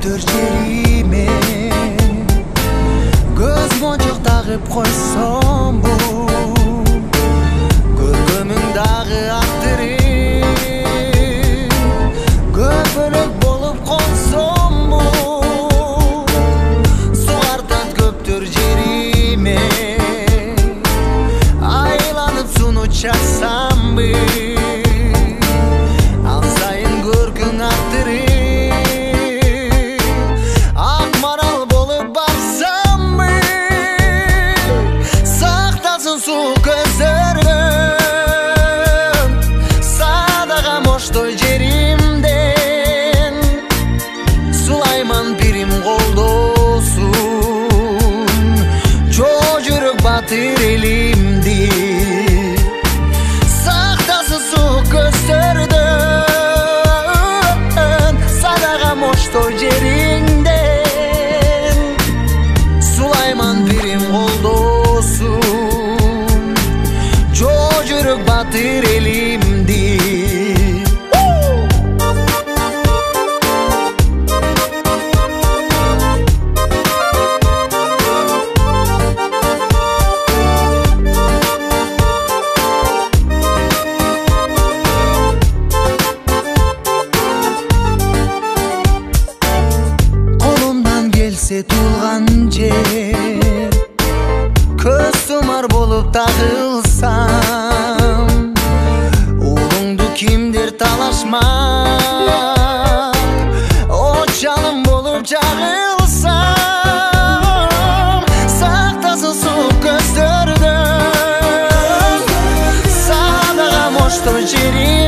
көптөр жериме көз мончок тагып койсом бу көркөмүң дагы актырып көпөлөк болуп колсом бу сугартат көптөр жериме айланып суну чаксамбы ал сайын көркүң актырып Той жеримден сулайман бирим колдосун жоо жүрөк батыр элимди сактасын суу көздөрдөн садага мош той жериңден сулайман бирим колдосун жоо жүрөк батыр элимди Тулган жер көз сумар болуп тагылсам уулуңду кимдир талашмак от жалын болуп жагылсам сактасын суу көздөрдөн садага мош той жерим